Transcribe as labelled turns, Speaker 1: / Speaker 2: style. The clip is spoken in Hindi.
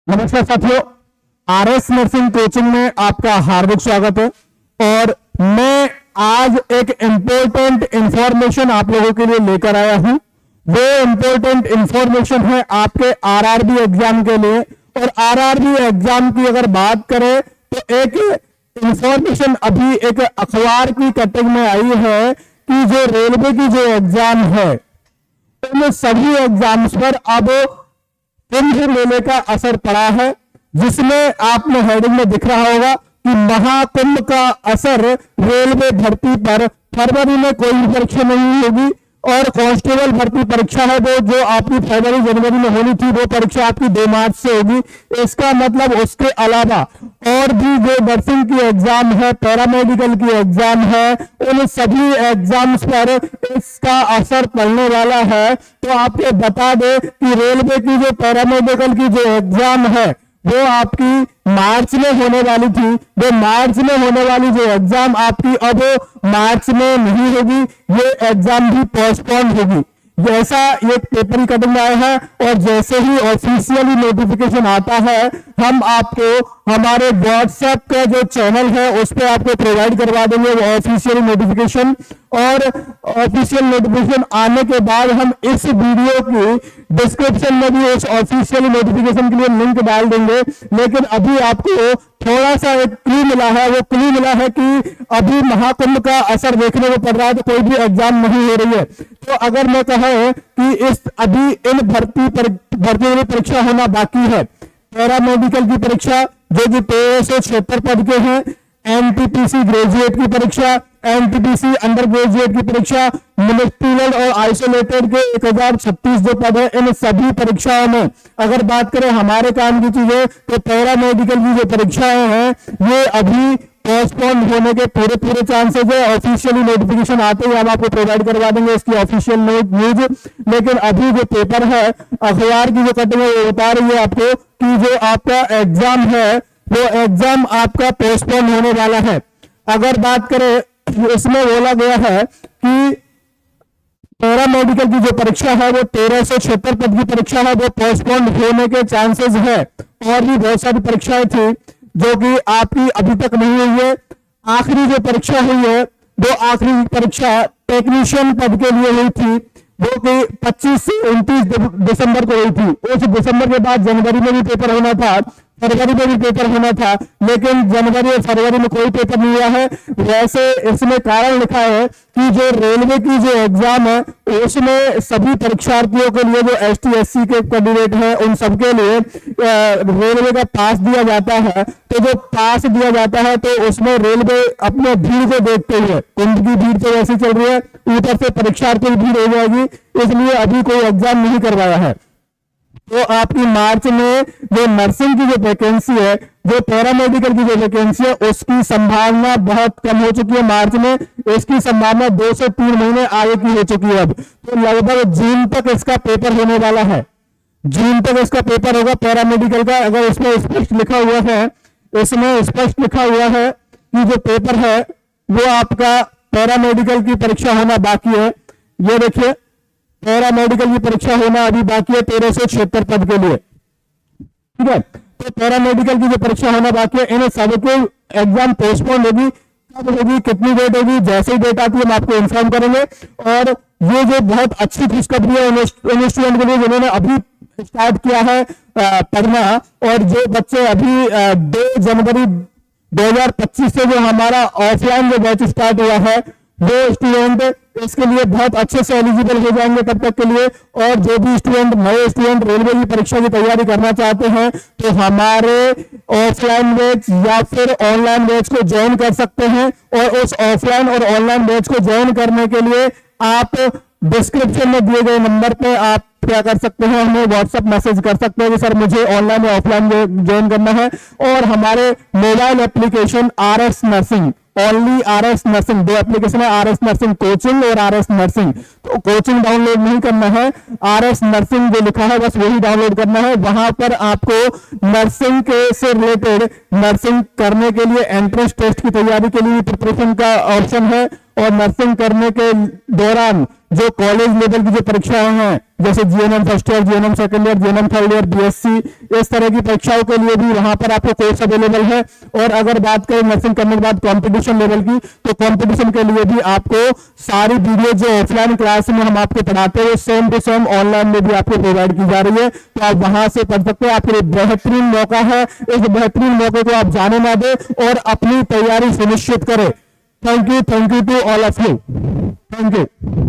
Speaker 1: नमस्कार साथियों, आरएस नर्सिंग कोचिंग में आपका हार्दिक स्वागत है। और मैं आज एक इंपॉर्टेंट इंफॉर्मेशन आप लोगों के लिए लेकर आया हूं। वो इंपॉर्टेंट इंफॉर्मेशन है आपके आरआरबी एग्जाम के लिए। और आरआरबी एग्जाम की अगर बात करें तो एक इंफॉर्मेशन अभी एक अखबार की कटिंग में आई है कि जो रेलवे की जो एग्जाम है उन सभी एग्जाम्स पर अब कुंभ मेले का असर पड़ा है, जिसमें आपने हेडिंग में दिख रहा होगा कि महाकुंभ का असर रेलवे भर्ती पर। फरवरी में कोई परीक्षा नहीं होगी और कांस्टेबल भर्ती परीक्षा है वो जो आपकी फरवरी जनवरी में होनी थी, वो परीक्षा आपकी 2 मार्च से होगी। इसका मतलब उसके अलावा और भी जो नर्सिंग की एग्जाम है, पैरामेडिकल की एग्जाम है, उन सभी एग्जाम्स पर इसका असर पड़ने वाला है। तो आपको बता दें कि रेलवे की जो पैरामेडिकल की जो एग्जाम है वो आपकी मार्च में होने वाली थी। वो मार्च में होने वाली जो एग्जाम आपकी अब मार्च में नहीं होगी, ये एग्जाम भी पोस्टपोन होगी। जैसा ये पेपर कटिंग आया है और जैसे ही ऑफिशियली नोटिफिकेशन आता है हम आपको हमारे व्हाट्सएप का जो चैनल है उस पर आपको प्रोवाइड करवा देंगे वो ऑफिशियल नोटिफिकेशन। और ऑफिशियल नोटिफिकेशन आने के बाद हम इस वीडियो की डिस्क्रिप्शन में भी उस ऑफिशियल नोटिफिकेशन के लिए लिंक डाल देंगे। लेकिन अभी आपको थोड़ा सा एक क्लू मिला है, वो क्लू मिला है कि अभी महाकुंभ का असर देखने को पड़ रहा है तो कोई भी एग्जाम नहीं हो रही है। तो अगर मैं कहें कि इस अभी इन भर्ती वाली परीक्षा होना बाकी है, पैरामेडिकल की परीक्षा जो कि 1376 पद के हैं, एनटीपीसी ग्रेजुएट की परीक्षा, एनटीपीसी अंडर ग्रेजुएट की परीक्षा, मिनिस्ट्रियल और आइसोलेटेड के 1036 जो पद है, इन सभी परीक्षाओं में अगर बात करें हमारे काम की चीजें तो पैरामेडिकल की जो परीक्षाएं हैं ये अभी पोस्टपोन होने के पूरे चांसेस है। ऑफिशियली नोटिफिकेशन आते ही हम आपको प्रोवाइड करवा देंगे इसकी ऑफिशियल न्यूज। लेकिन अभी जो पेपर है अखबार की जो कटिंग है वो बता रही है आपको कि जो आपका एग्जाम है वो एग्जाम आपका पोस्टपोन होने वाला है। अगर बात करें इसमें बोला गया है कि पैरामेडिकल की जो परीक्षा है वो 1376 पद की परीक्षा है, वो पोस्टपोन होने के चांसेस है। और भी बहुत सारी परीक्षाएं थी जो कि आपकी अभी तक नहीं हुई है। आखिरी जो परीक्षा हुई है वो आखिरी परीक्षा टेक्नीशियन पद के लिए हुई थी, वो कि 25 से 29 दिसंबर को हुई थी। उस दिसंबर के बाद जनवरी में भी पेपर होना था, फरवरी में भी पेपर होना था, लेकिन जनवरी और फरवरी में कोई पेपर नहीं हुआ है। वैसे इसमें कारण लिखा है कि जो रेलवे की जो एग्जाम है उसमें सभी परीक्षार्थियों के लिए जो एसटी एससी के कैंडिडेट हैं उन सबके लिए रेलवे का पास दिया जाता है। तो जो पास दिया जाता है तो उसमें रेलवे अपने भीड़ को देखते हुए, कुंभ की भीड़ तो वैसे चल रही है, ऊपर से परीक्षार्थियों की भीड़ हो जाएगी, इसलिए अभी कोई एग्जाम नहीं करवाया है। तो आपकी मार्च में जो नर्सिंग की जो वैकेंसी है, जो पैरामेडिकल की जो वैकेंसी है, उसकी संभावना बहुत कम हो चुकी है। मार्च में इसकी संभावना 2 से 3 महीने आगे की हो चुकी है। अब तो लगभग जून तक इसका पेपर होने वाला है। जून तक इसका पेपर होगा पैरामेडिकल का। अगर इसमें स्पष्ट लिखा हुआ है, इसमें स्पष्ट लिखा हुआ है कि जो पेपर है वो आपका पैरामेडिकल की परीक्षा होना बाकी है। ये देखिए, पैरामेडिकल की परीक्षा होना अभी बाकी है 1376 पद के लिए, ठीक है। तो पैरामेडिकल की जो परीक्षा होना बाकी है, इन सबके एग्जाम पोस्टपोन होगी। कब होगी, कितनी डेट होगी, जैसे ही डेट आती है हम आपको इन्फॉर्म करेंगे। और ये जो बहुत अच्छी खुशखबरी है उन स्टूडेंट के लिए जिन्होंने अभी स्टार्ट किया है पढ़ना, और जो बच्चे अभी 2 जनवरी 2025 से जो हमारा ऑफलाइन जो बैच स्टार्ट हुआ है वो स्टूडेंट इसके लिए बहुत अच्छे से एलिजिबल हो जाएंगे तब तक के लिए। और जो भी स्टूडेंट नए स्टूडेंट रेलवे की परीक्षा की तैयारी करना चाहते हैं तो हमारे ऑफलाइन बैच या फिर ऑनलाइन बैच को ज्वाइन कर सकते हैं। और उस ऑफलाइन और ऑनलाइन बैच को ज्वाइन करने के लिए आप डिस्क्रिप्शन में दिए गए नंबर पे आप क्या कर सकते हैं, हमें व्हाट्सएप मैसेज कर सकते हैं कि सर मुझे ऑनलाइन या ऑफलाइन ज्वाइन करना है। और हमारे mobile application RS nursing, only RS nursing, 2 application है, आरएस नर्सिंग कोचिंग और आरएस नर्सिंग। तो कोचिंग डाउनलोड नहीं करना है, आरएस नर्सिंग जो लिखा है बस वही डाउनलोड करना है। वहां पर आपको नर्सिंग के से रिलेटेड नर्सिंग करने के लिए एंट्रेंस टेस्ट की तैयारी के लिए प्रिपरेशन का ऑप्शन है। और नर्सिंग करने के दौरान जो कॉलेज लेवल की जो परीक्षाएं हैं जैसे GNM first year, GNM second year, GNM third year, BSc, इस तरह की परीक्षाओं के लिए भी वहां पर आपको कोर्स अवेलेबल है। और अगर बात करें नर्सिंग करने के बाद कॉम्पिटिशन लेवल की, तो कॉम्पिटिशन के लिए भी आपको सारी वीडियो जो ऑफलाइन क्लास में हम आपको पढ़ाते हैं सेम टू सेम ऑनलाइन में भी आपको प्रोवाइड की जा रही है, तो आप वहां से पढ़ सकते हैं। आपके लिए बेहतरीन मौका है, इस बेहतरीन मौके को आप जाने ना दें और अपनी तैयारी सुनिश्चित करें। Thank you to all of you. Thank you.